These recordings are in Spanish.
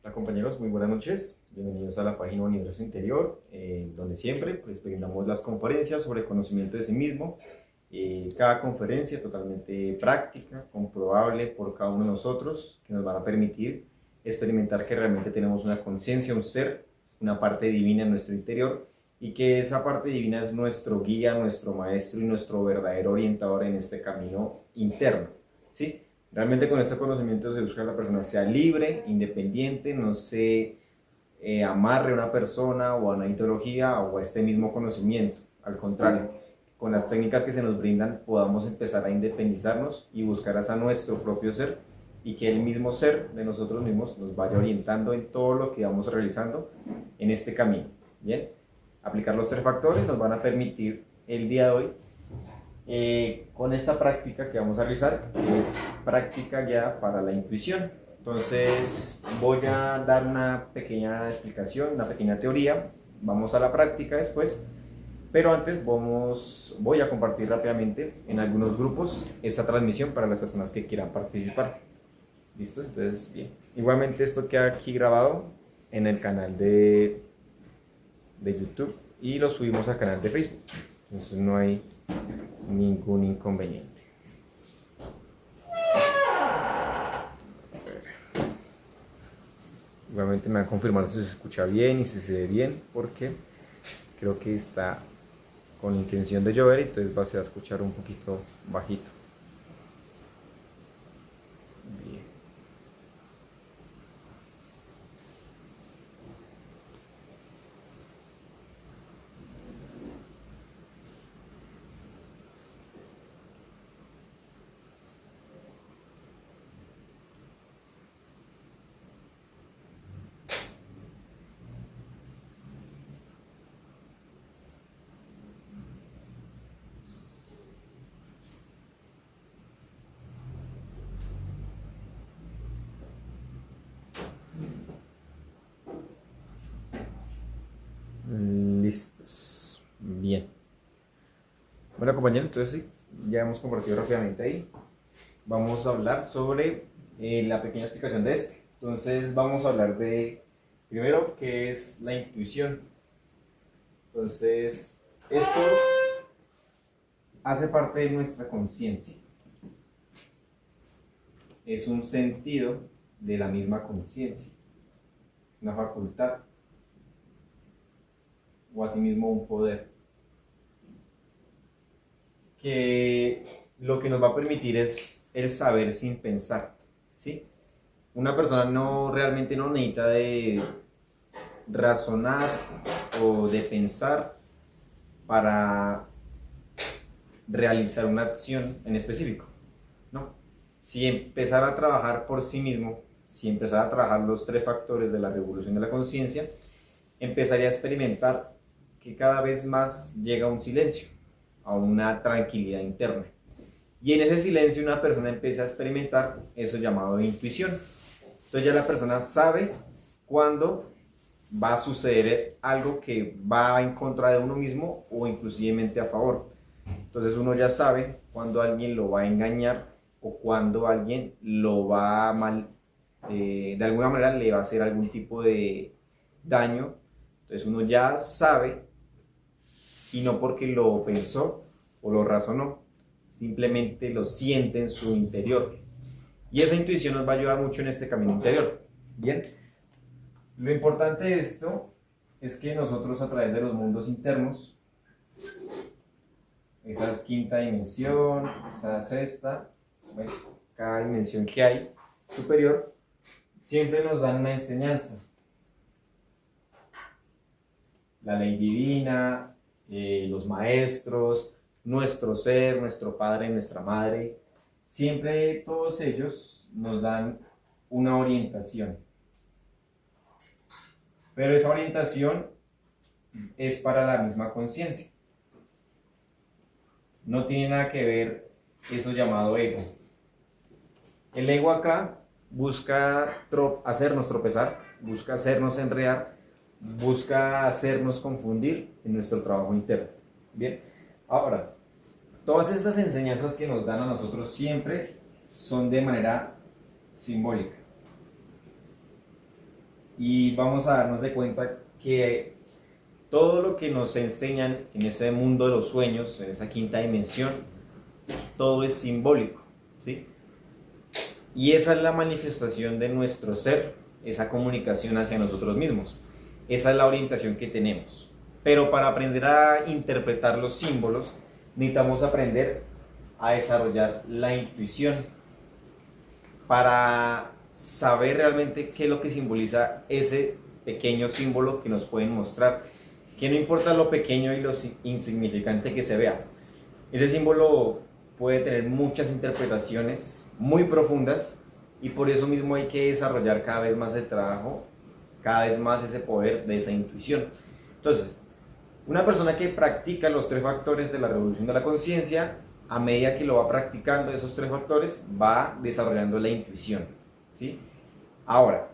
Hola compañeros, muy buenas noches. Bienvenidos a la página Universo Interior, donde siempre pues, brindamos las conferencias sobre conocimiento de sí mismo. Cada conferencia totalmente práctica, comprobable por cada uno de nosotros, que nos van a permitir experimentar que realmente tenemos una conciencia, un ser, una parte divina en nuestro interior, y que esa parte divina es nuestro guía, nuestro maestro y nuestro verdadero orientador en este camino interno, ¿sí? Realmente con este conocimiento se busca que la persona sea libre, independiente, no se amarre a una persona o a una ideología o a este mismo conocimiento. Al contrario, con las técnicas que se nos brindan podamos empezar a independizarnos y buscar a nuestro propio ser, y que el mismo ser de nosotros mismos nos vaya orientando en todo lo que vamos realizando en este camino. Bien, aplicar los 3 factores nos van a permitir el día de hoy, con esta práctica que vamos a realizar, que es práctica guiada para la intuición. Entonces voy a dar una pequeña explicación, una pequeña teoría, vamos a la práctica después, pero antes voy a compartir rápidamente en algunos grupos esta transmisión para las personas que quieran participar. ¿Listo? Entonces, bien. Igualmente esto queda aquí grabado en el canal de YouTube y lo subimos al canal de Facebook. Entonces no hay ningún inconveniente. Igualmente me van a confirmar si se escucha bien y si se ve bien, porque creo que está con intención de llover, entonces va a escuchar un poquito bajito. Bien. Listos. Bien. Bueno, compañeros, entonces sí, ya hemos compartido rápidamente ahí. Vamos a hablar sobre la pequeña explicación de esto. Entonces vamos a hablar de, primero, qué es la intuición. Entonces, esto hace parte de nuestra conciencia. Es un sentido de la misma conciencia, una facultad, o asimismo un poder, que lo que nos va a permitir es el saber sin pensar, ¿sí? Una persona realmente no necesita de razonar o de pensar para realizar una acción en específico, ¿no? Si empezara a trabajar por sí mismo, si empezara a trabajar los 3 factores de la revolución de la conciencia, empezaría a experimentar que cada vez más llega a un silencio, a una tranquilidad interna. Y en ese silencio una persona empieza a experimentar eso llamado intuición. Entonces ya la persona sabe cuándo va a suceder algo que va en contra de uno mismo o inclusivemente a favor. Entonces uno ya sabe cuándo alguien lo va a engañar o cuándo alguien lo va a de alguna manera le va a hacer algún tipo de daño. Entonces uno ya sabe, y no porque lo pensó o lo razonó, simplemente lo siente en su interior. Y esa intuición nos va a ayudar mucho en este camino interior. Bien, lo importante de esto es que nosotros, a través de los mundos internos, esa es quinta dimensión, esa es sexta, bueno, cada dimensión que hay superior, siempre nos dan una enseñanza. La ley divina, los maestros, nuestro ser, nuestro padre, nuestra madre, siempre todos ellos nos dan una orientación. Pero esa orientación es para la misma conciencia. No tiene nada que ver eso llamado ego. El ego acá busca hacernos tropezar, busca hacernos enredar, busca hacernos confundir en nuestro trabajo interno. Bien, ahora, todas estas enseñanzas que nos dan a nosotros siempre son de manera simbólica. y vamos a darnos de cuenta que todo lo que nos enseñan en ese mundo de los sueños, en esa quinta dimensión, todo es simbólico, ¿sí? Y esa es la manifestación de nuestro ser, esa comunicación hacia nosotros mismos. Esa es la orientación que tenemos. Pero para aprender a interpretar los símbolos, necesitamos aprender a desarrollar la intuición para saber realmente qué es lo que simboliza ese pequeño símbolo que nos pueden mostrar. Que no importa lo pequeño y lo insignificante que se vea. Ese símbolo puede tener muchas interpretaciones muy profundas y por eso mismo hay que desarrollar cada vez más el trabajo, cada vez más ese poder de esa intuición. Entonces, una persona que practica los 3 factores de la revolución de la conciencia, a medida que lo va practicando esos 3 factores, va desarrollando la intuición, ¿sí? Ahora,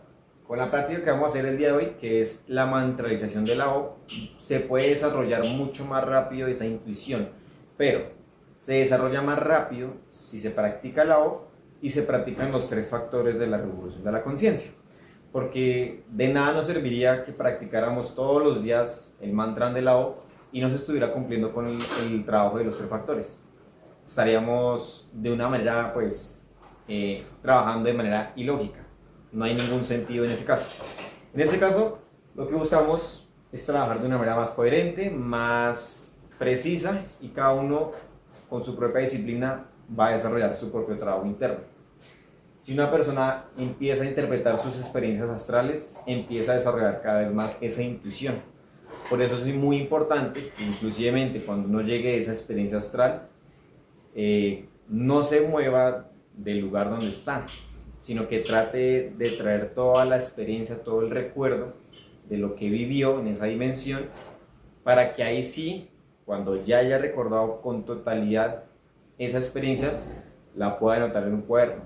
con la práctica que vamos a hacer el día de hoy, que es la mantralización de la O, se puede desarrollar mucho más rápido esa intuición, pero se desarrolla más rápido si se practica la O y se practican los 3 factores de la revolución de la conciencia. Porque de nada nos serviría que practicáramos todos los días el mantra de la O y no se estuviera cumpliendo con el trabajo de los 3 factores. Estaríamos de una manera, pues, trabajando de manera ilógica. No hay ningún sentido en ese caso. En este caso, lo que buscamos es trabajar de una manera más coherente, más precisa, y cada uno con su propia disciplina va a desarrollar su propio trabajo interno. Si una persona empieza a interpretar sus experiencias astrales, empieza a desarrollar cada vez más esa intuición. Por eso es muy importante, inclusivemente cuando uno llegue a esa experiencia astral, no se mueva del lugar donde está, sino que trate de traer toda la experiencia, todo el recuerdo de lo que vivió en esa dimensión, para que ahí sí, cuando ya haya recordado con totalidad esa experiencia, la pueda anotar en un cuaderno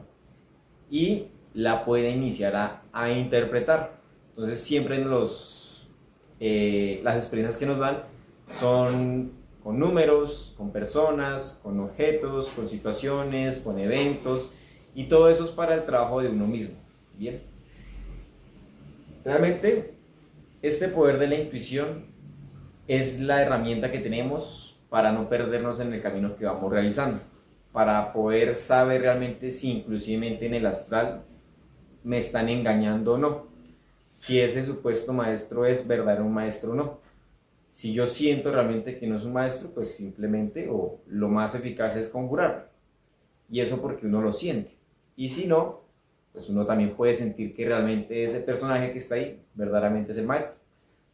y la pueda iniciar a interpretar. Entonces siempre en las experiencias que nos dan son con números, con personas, con objetos, con situaciones, con eventos, y todo eso es para el trabajo de uno mismo. Bien. Realmente, este poder de la intuición es la herramienta que tenemos para no perdernos en el camino que vamos realizando, para poder saber realmente si inclusivemente en el astral me están engañando o no, si ese supuesto maestro es verdadero un maestro o no. Si yo siento realmente que no es un maestro, pues simplemente, o lo más eficaz es conjurarlo, y eso porque uno lo siente. Y si no, pues uno también puede sentir que realmente ese personaje que está ahí verdaderamente es el maestro.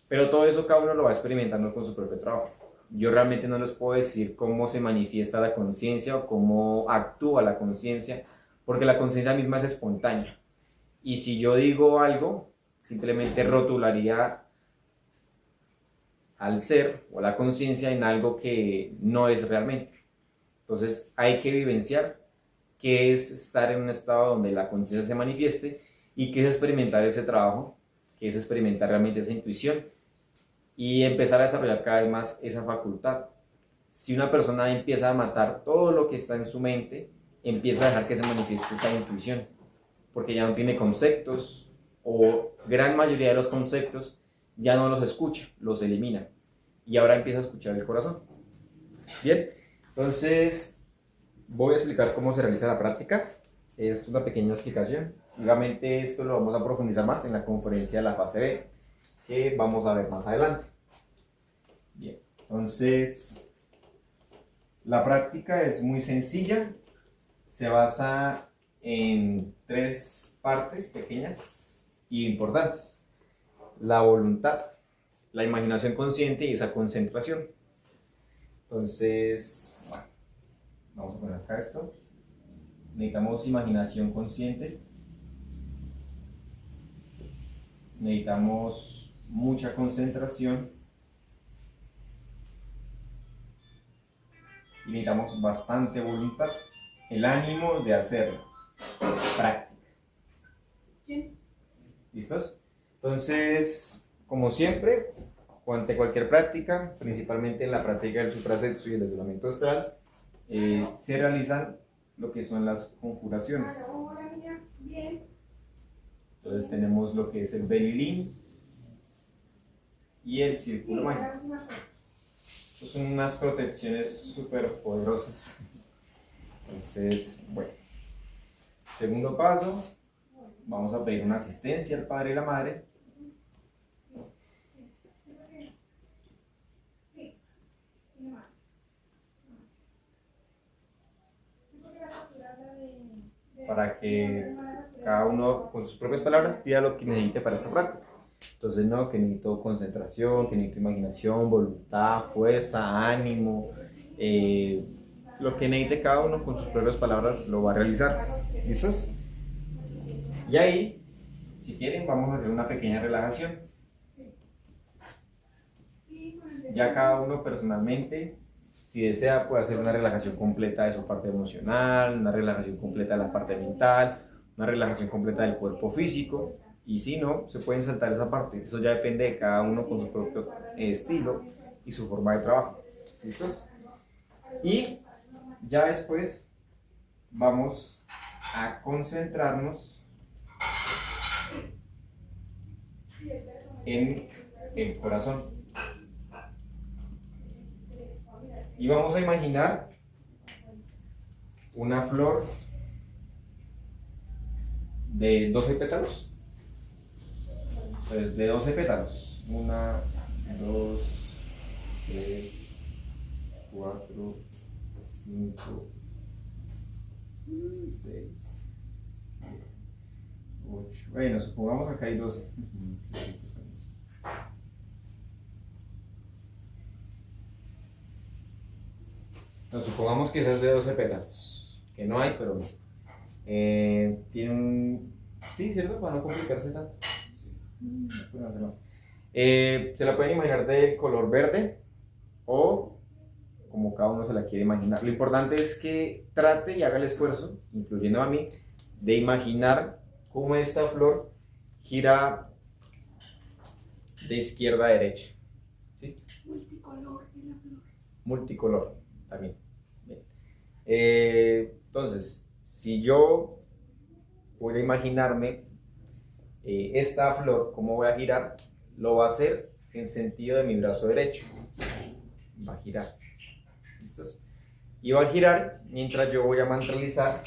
Pero todo eso cada uno lo va experimentando con su propio trabajo. Yo realmente no les puedo decir cómo se manifiesta la conciencia o cómo actúa la conciencia, porque la conciencia misma es espontánea. Y si yo digo algo, simplemente rotularía al ser o a la conciencia en algo que no es realmente. Entonces hay que vivenciar qué es estar en un estado donde la conciencia se manifieste y qué es experimentar ese trabajo, qué es experimentar realmente esa intuición y empezar a desarrollar cada vez más esa facultad. Si una persona empieza a matar todo lo que está en su mente, empieza a dejar que se manifieste esa intuición, porque ya no tiene conceptos, o gran mayoría de los conceptos ya no los escucha, los elimina, y ahora empieza a escuchar el corazón. Bien, entonces voy a explicar cómo se realiza la práctica. Es una pequeña explicación. Obviamente esto lo vamos a profundizar más en la conferencia de la fase B, que vamos a ver más adelante. Bien, entonces la práctica es muy sencilla. Se basa en 3 partes pequeñas y importantes: la voluntad, la imaginación consciente y esa concentración. Entonces, bueno, vamos a poner acá esto. Necesitamos imaginación consciente, necesitamos mucha concentración y necesitamos bastante voluntad, el ánimo de hacerlo, práctica. Sí. ¿Listos? Entonces, como siempre, ante cualquier práctica, principalmente en la práctica del suprasetsu y el desdoblamiento astral, se realizan lo que son las conjuraciones. Hola, niña. Bien. Entonces tenemos lo que es el belly y el círculo mágico. Estas son unas protecciones súper poderosas. Entonces, bueno. Segundo paso, vamos a pedir una asistencia al padre y la madre. Para que cada uno con sus propias palabras pida lo que necesite para esta práctica. Entonces, no, que necesito concentración, que necesito imaginación, voluntad, fuerza, ánimo, lo que necesite cada uno con sus propias palabras lo va a realizar. ¿Listos? Y ahí, si quieren, vamos a hacer una pequeña relajación. Ya cada uno personalmente, si desea, puede hacer una relajación completa de su parte emocional, una relajación completa de la parte mental, una relajación completa del cuerpo físico. Y si no, se pueden saltar esa parte. Eso ya depende de cada uno con su propio estilo y su forma de trabajo. ¿Listos? Y ya después vamos a concentrarnos en el corazón. Y vamos a imaginar una flor de 12 pétalos. Pues de 12 pétalos. 1, 2, 3, 4, 5, 6, 7, 8. Bueno, supongamos que acá hay 12. Entonces, supongamos que esa es de 12 pétalos. Que no hay, pero no. Tiene un... Sí, ¿cierto? Para no complicarse tanto. No pueden hacer más. Se la pueden imaginar de color verde o como cada uno se la quiere imaginar. Lo importante es que trate y haga el esfuerzo, incluyendo a mí, de imaginar cómo esta flor gira de izquierda a derecha. ¿Sí? Multicolor en la flor. Multicolor también. Bien. Entonces, si yo voy a imaginarme esta flor, cómo voy a girar, lo va a hacer en sentido de mi brazo derecho. Va a girar. ¿Listos? Y va a girar mientras yo voy a mantralizar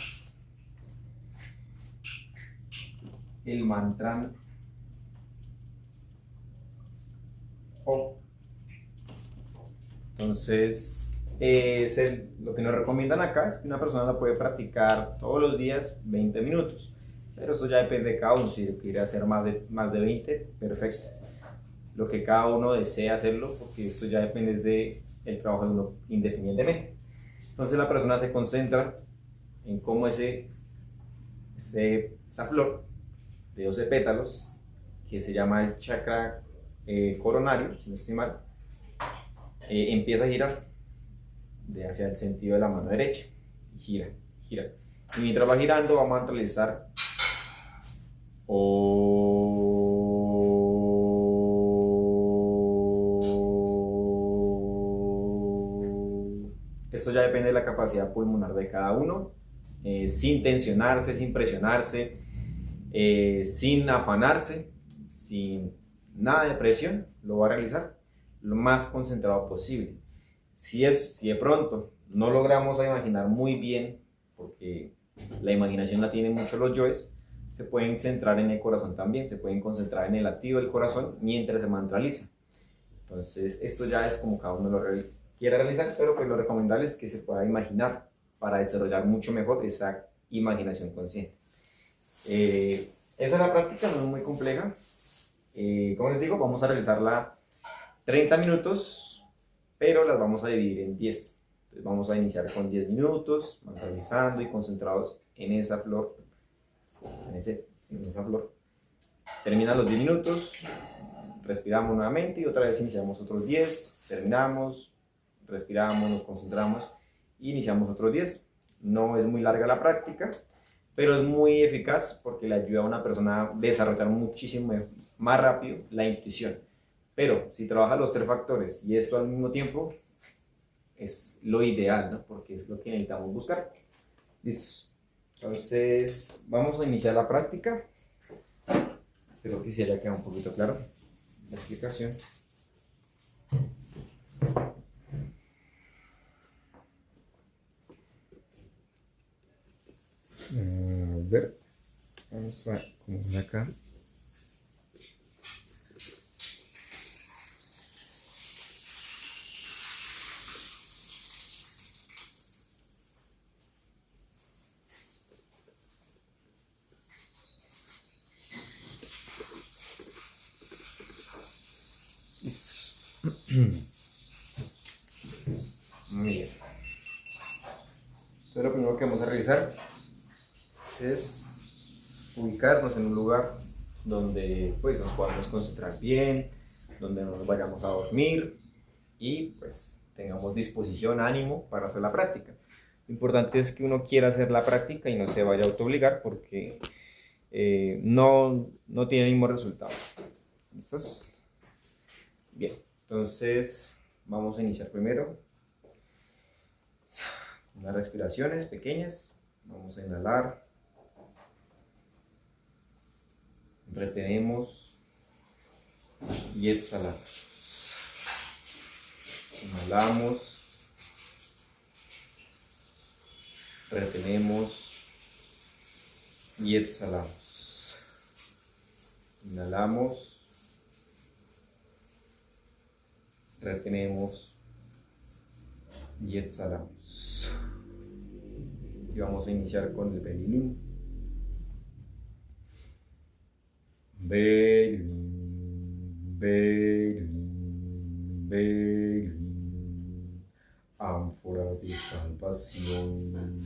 el mantra O. Entonces, lo que nos recomiendan acá es que una persona la puede practicar todos los días 20 minutos. Pero eso ya depende de cada uno. Si quiere hacer más de 20, perfecto. Lo que cada uno desea hacerlo, porque esto ya depende del trabajo de uno independientemente. Entonces la persona se concentra en cómo esa flor de 12 pétalos, que se llama el chakra coronario, si no estoy mal, empieza a girar hacia el sentido de la mano derecha. Y gira, gira. Y mientras va girando, vamos a realizar Esto ya depende de la capacidad pulmonar de cada uno, sin tensionarse, sin presionarse, sin afanarse, sin nada de presión, lo va a realizar lo más concentrado posible. Si de pronto no logramos imaginar muy bien, porque la imaginación la tienen mucho los yoes, se pueden centrar en el corazón también, se pueden concentrar en el latido del corazón mientras se mantraliza. Entonces, esto ya es como cada uno lo quiere realizar, pero pues lo recomendable es que se pueda imaginar para desarrollar mucho mejor esa imaginación consciente. Esa es la práctica, no es muy compleja. Como les digo, vamos a realizarla 30 minutos, pero las vamos a dividir en 10. Entonces vamos a iniciar con 10 minutos, mantralizando y concentrados en esa flor, en esa flor. Terminan los 10 minutos, respiramos nuevamente y otra vez iniciamos otros 10, terminamos, respiramos, nos concentramos y iniciamos otros 10. No es muy larga la práctica, pero es muy eficaz porque le ayuda a una persona a desarrollar muchísimo más rápido la intuición. Pero si trabaja los 3 factores y esto al mismo tiempo, es lo ideal, ¿no? Porque es lo que necesitamos buscar. ¿Listos? Entonces, vamos a iniciar la práctica. Espero que se haya quedado un poquito claro la explicación. A ver, vamos a poner acá. Listo. Muy bien. Entonces lo primero que vamos a realizar es ubicarnos en un lugar donde pues nos podamos concentrar bien, donde no nos vayamos a dormir y pues tengamos disposición, ánimo para hacer la práctica. Lo importante es que uno quiera hacer la práctica y no se vaya a autoobligar porque no tiene el mismo resultado. ¿Listos? Bien, entonces vamos a iniciar primero unas respiraciones pequeñas. Vamos a inhalar, retenemos y exhalamos. Inhalamos, retenemos y exhalamos. Inhalamos, retenemos y exhalamos. Y vamos a iniciar con el Belilín. Belilín, Belilín, Belilín, ánfora de salvación.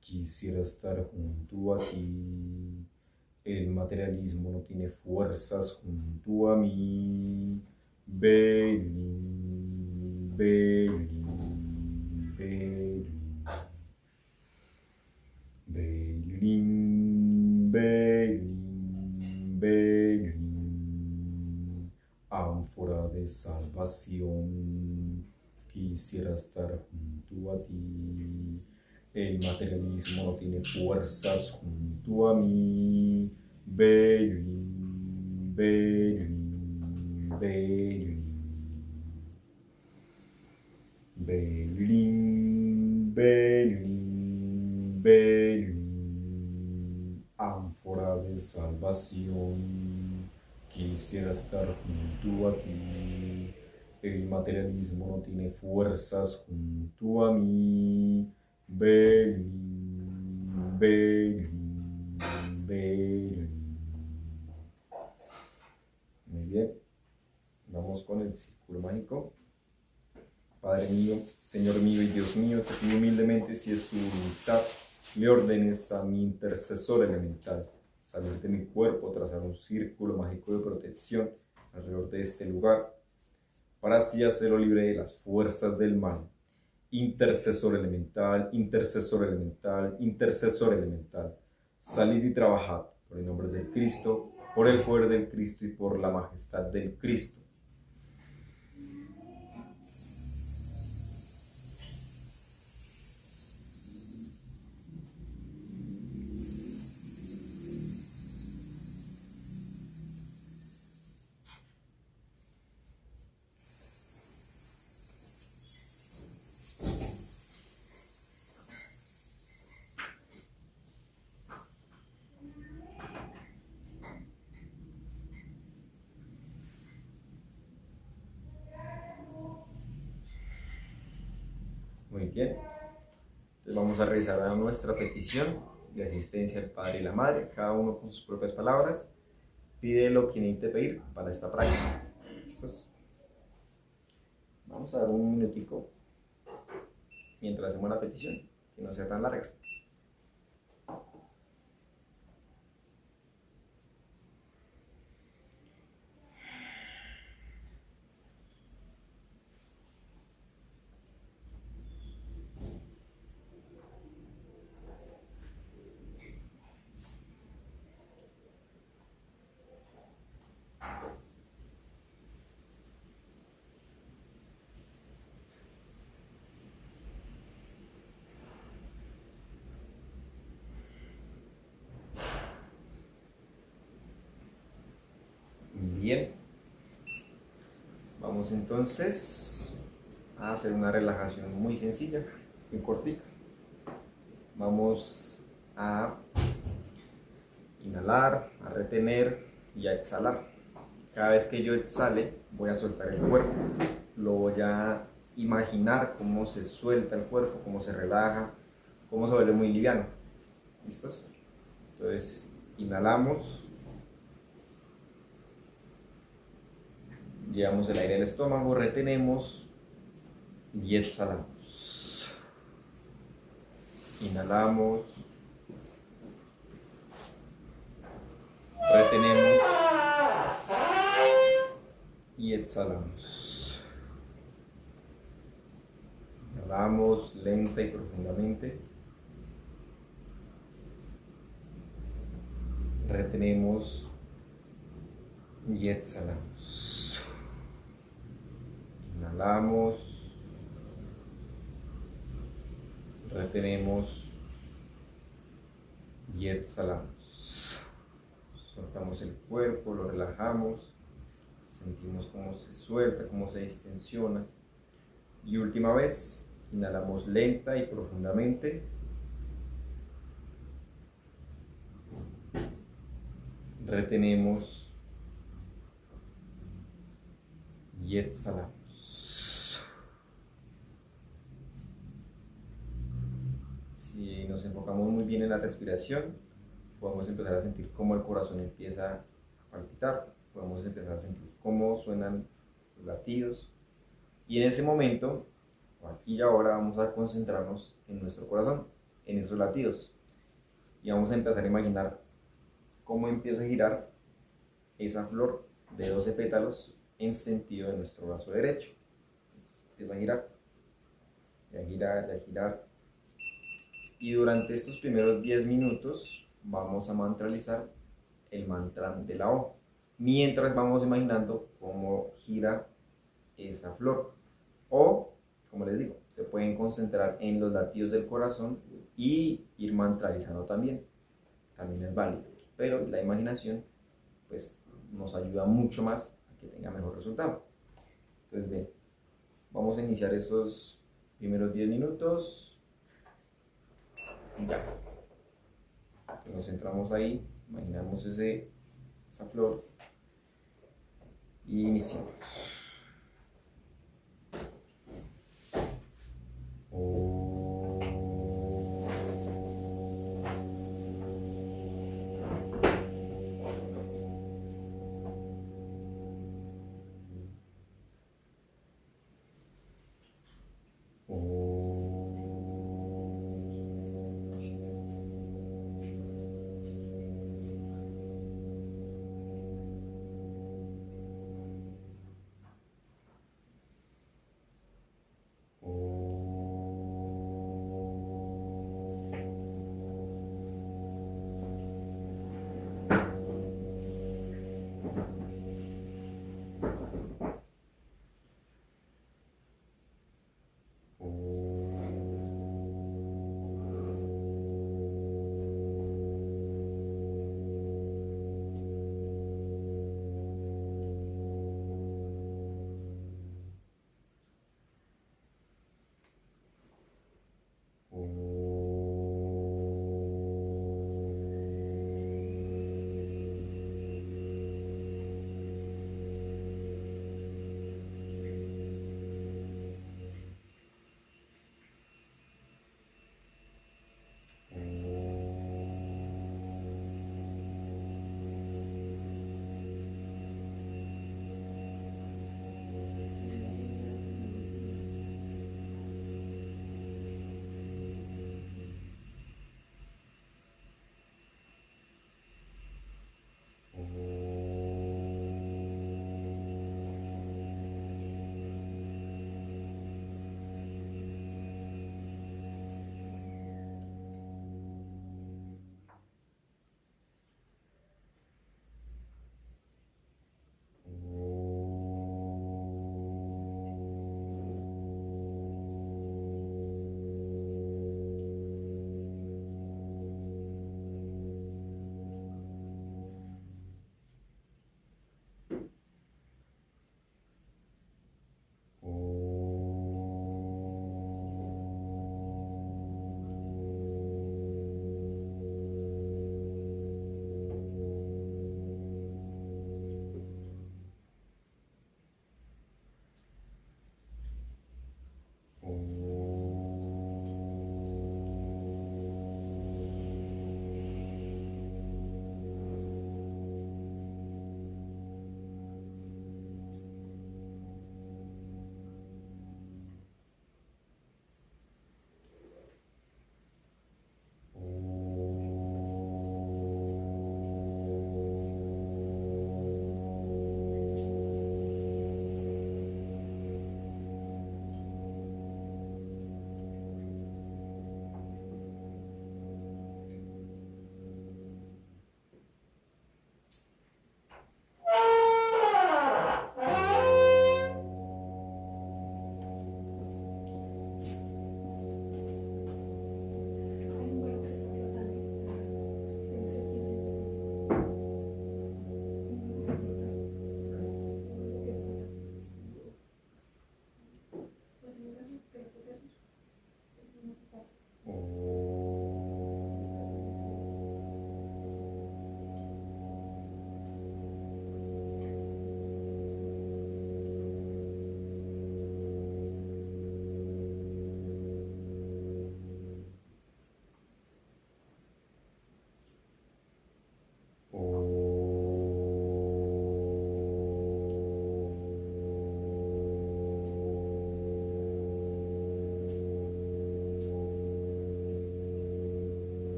Quisiera estar junto a ti. El materialismo no tiene fuerzas junto a mí. Belilín, Belilín, Belilín. Belilín, Belilín, Belilín, ánfora de salvación. Quisiera estar junto a ti. El materialismo no tiene fuerzas junto a mí. Belilín, Belilín, Belilín. Belilín, Belilín, Belilín, ánfora de salvación. Quisiera estar junto a ti. El materialismo no tiene fuerzas junto a mí. Belilín, Belilín, Belilín. Muy bien. Vamos con el círculo mágico. Padre mío, Señor mío y Dios mío, te pido humildemente, si es tu voluntad, le ordenes a mi intercesor elemental salir de mi cuerpo, trazar un círculo mágico de protección alrededor de este lugar, para así hacerlo libre de las fuerzas del mal. Intercesor elemental, intercesor elemental, intercesor elemental, salid y trabajad por el nombre del Cristo, por el poder del Cristo y por la majestad del Cristo. Muy bien. Entonces vamos a realizar ahora nuestra petición de asistencia al Padre y la Madre, cada uno con sus propias palabras. Pide lo que necesite pedir para esta práctica. ¿Listos? Vamos a dar un minutico mientras hacemos la petición, que no sea tan larga. Bien. Vamos entonces a hacer una relajación muy sencilla, muy cortita. Vamos a inhalar, a retener y a exhalar. Cada vez que yo exhale, voy a soltar el cuerpo. Lo voy a imaginar cómo se suelta el cuerpo, cómo se relaja, cómo se vuelve muy liviano. ¿Listos? Entonces, inhalamos. Llevamos el aire al estómago, retenemos y exhalamos. Inhalamos. Retenemos y exhalamos. Inhalamos lenta y profundamente. Retenemos y exhalamos. Inhalamos. Retenemos y exhalamos. Soltamos el cuerpo, lo relajamos. Sentimos cómo se suelta, cómo se distensiona. Y última vez, inhalamos lenta y profundamente. Retenemos y exhalamos. Si nos enfocamos muy bien en la respiración, podemos empezar a sentir cómo el corazón empieza a palpitar, podemos empezar a sentir cómo suenan los latidos. Y en ese momento, aquí y ahora, vamos a concentrarnos en nuestro corazón, en esos latidos. Y vamos a empezar a imaginar cómo empieza a girar esa flor de 12 pétalos en sentido de nuestro brazo derecho. Empieza a girar, y a girar, y a girar. Y durante estos primeros 10 minutos vamos a mantralizar el mantra de la O, mientras vamos imaginando cómo gira esa flor. O, como les digo, se pueden concentrar en los latidos del corazón y ir mantralizando también. También es válido, pero la imaginación pues nos ayuda mucho más a que tenga mejor resultado. Entonces, bien, vamos a iniciar esos primeros 10 minutos. Ya. Nos centramos ahí, imaginamos esa flor y iniciamos.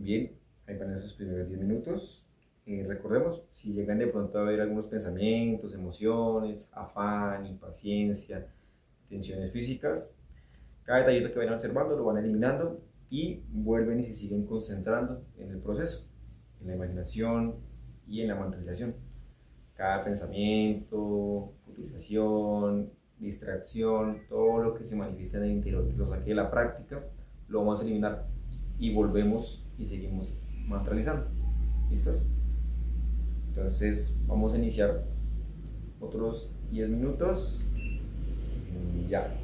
Bien, ahí van esos primeros 10 minutos. Recordemos, si llegan de pronto a ver algunos pensamientos, emociones, afán, impaciencia, tensiones físicas, cada detallito que vayan observando lo van eliminando y vuelven y se siguen concentrando en el proceso, en la imaginación y en la mentalización. Cada pensamiento, futurización, distracción, todo lo que se manifiesta en el interior, que lo saque de la práctica, lo vamos a eliminar y volvemos y seguimos mantralizando. ¿Listos? Entonces vamos a iniciar otros 10 minutos. Ya.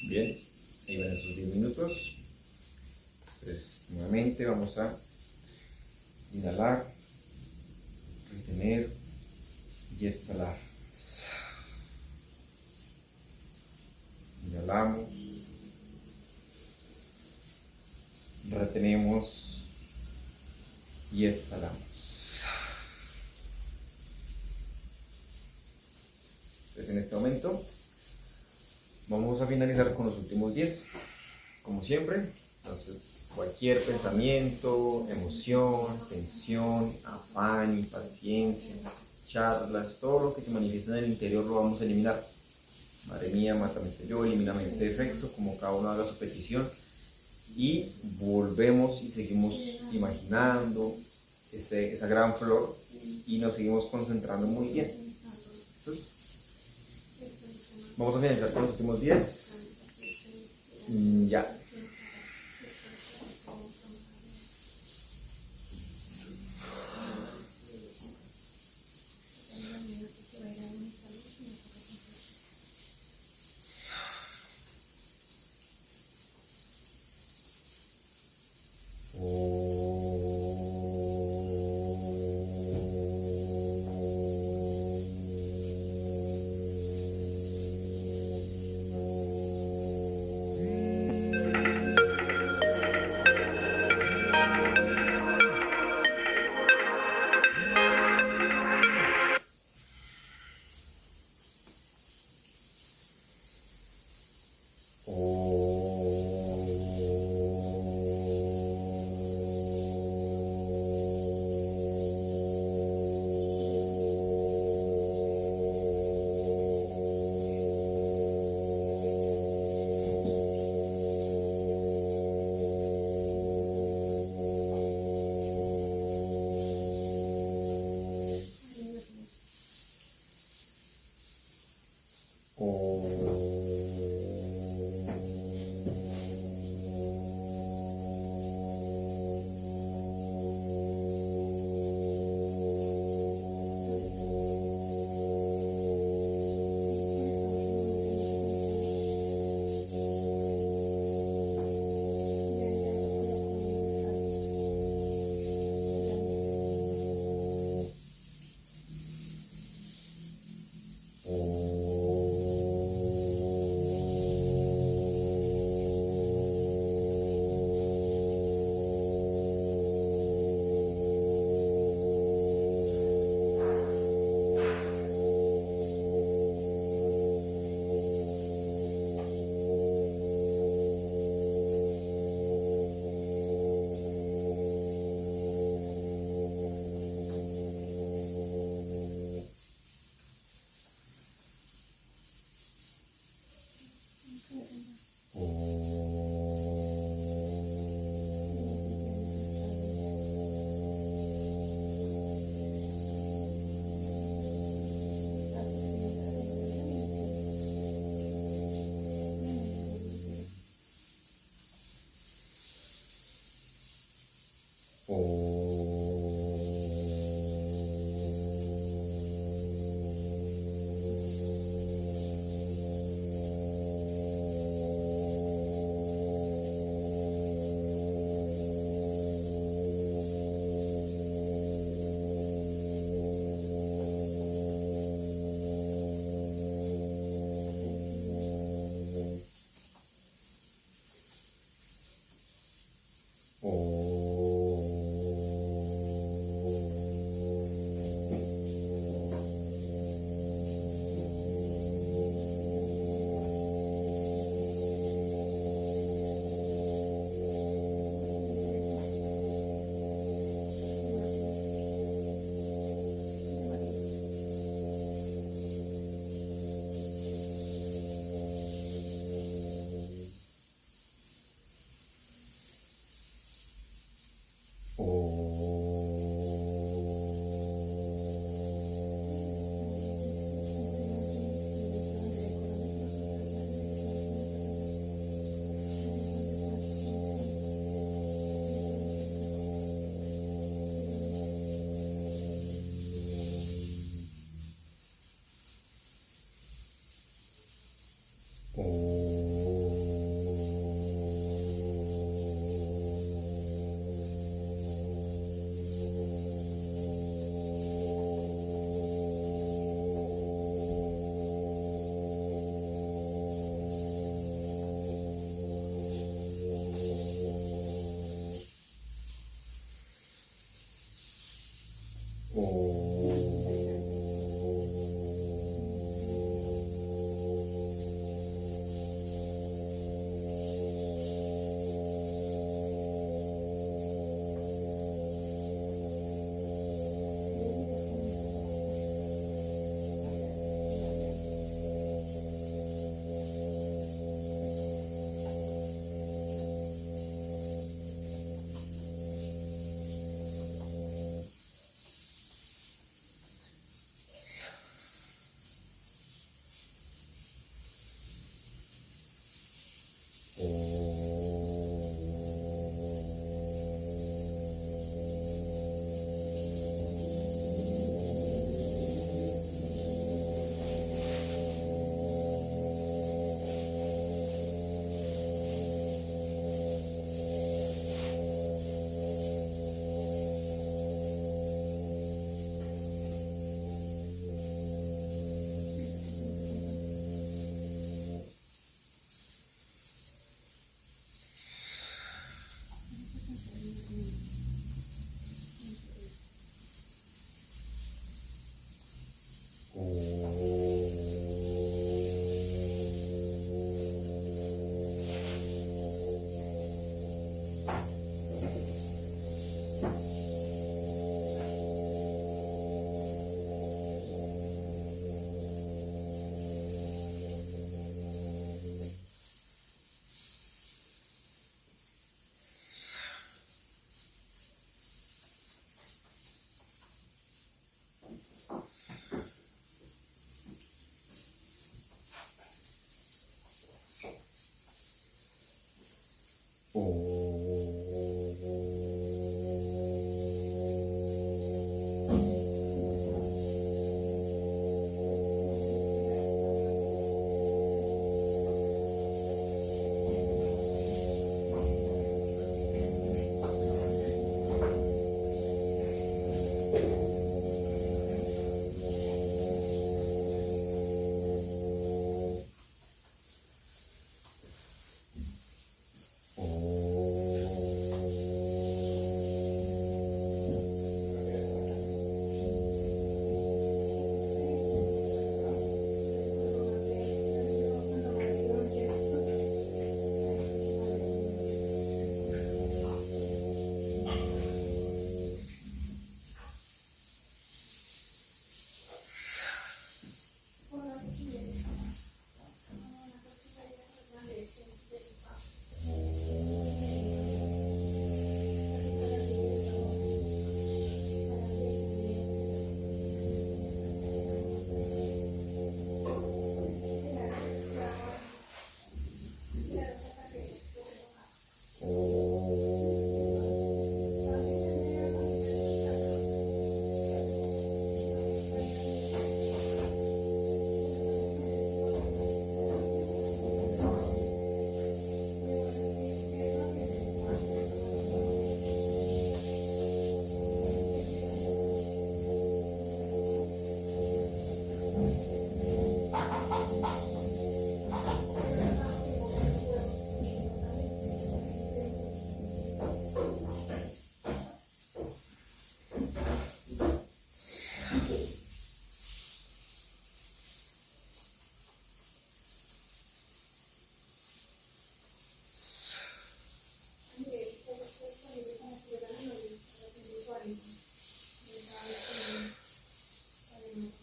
Bien, ahí van esos 10 minutos. Entonces, nuevamente vamos a inhalar, retener y exhalar. Inhalamos, retenemos y exhalamos. Entonces, en este momento vamos a finalizar con los últimos 10, como siempre. Entonces, cualquier pensamiento, emoción, tensión, afán, impaciencia, charlas, todo lo que se manifiesta en el interior lo vamos a eliminar. Madre mía, mátame este yo, elimíname este defecto, como cada uno haga su petición. Y volvemos y seguimos imaginando esa gran flor y nos seguimos concentrando muy bien. ¿Listos? Vamos a finalizar con los últimos 10. Ya.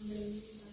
¿Listos?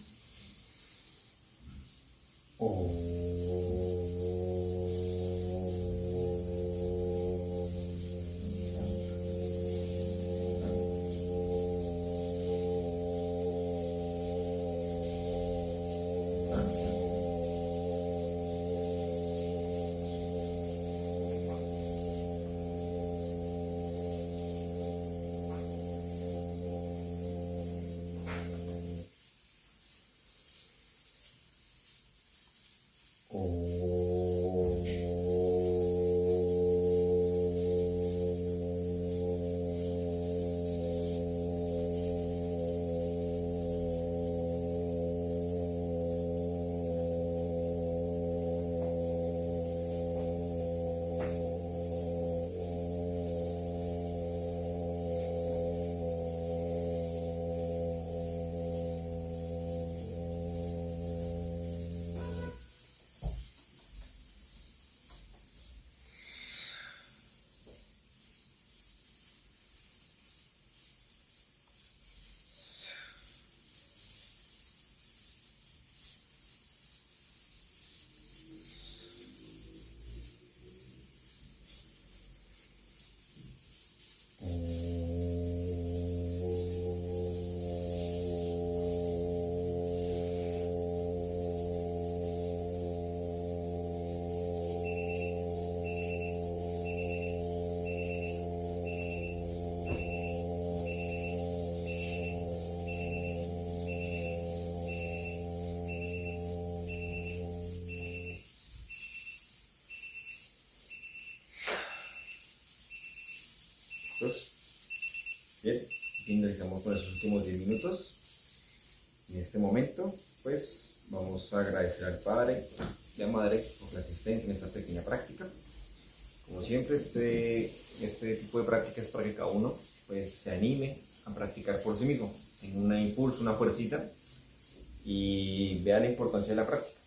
Bien, finalizamos con esos últimos 10 minutos. En este momento, pues vamos a agradecer al Padre y a la Madre por la asistencia en esta pequeña práctica. Como siempre, este tipo de práctica es para que cada uno pues, se anime a practicar por sí mismo, tenga un impulso, una fuercita y vea la importancia de la práctica.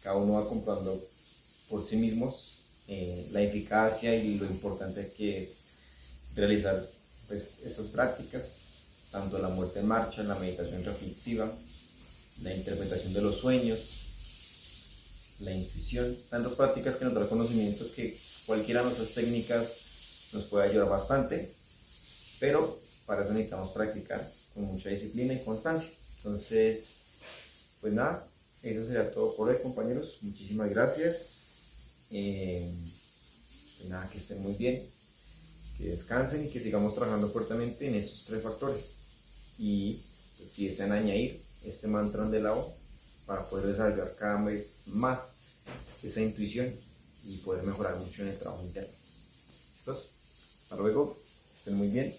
Cada uno va comprobando por sí mismos la eficacia y lo importante que es realizar pues, estas prácticas, tanto la muerte en marcha, la meditación reflexiva, la interpretación de los sueños, la intuición, tantas prácticas que nos da conocimiento que cualquiera de nuestras técnicas nos puede ayudar bastante, pero para eso necesitamos practicar con mucha disciplina y constancia. Entonces, pues nada, eso sería todo por hoy, compañeros. Muchísimas gracias. Pues nada, que estén muy bien, que descansen y que sigamos trabajando fuertemente en estos 3 factores. Y pues, si desean añadir este mantra de la O para poder desarrollar cada vez más esa intuición y poder mejorar mucho en el trabajo interno. ¿Listos? Hasta luego, estén muy bien.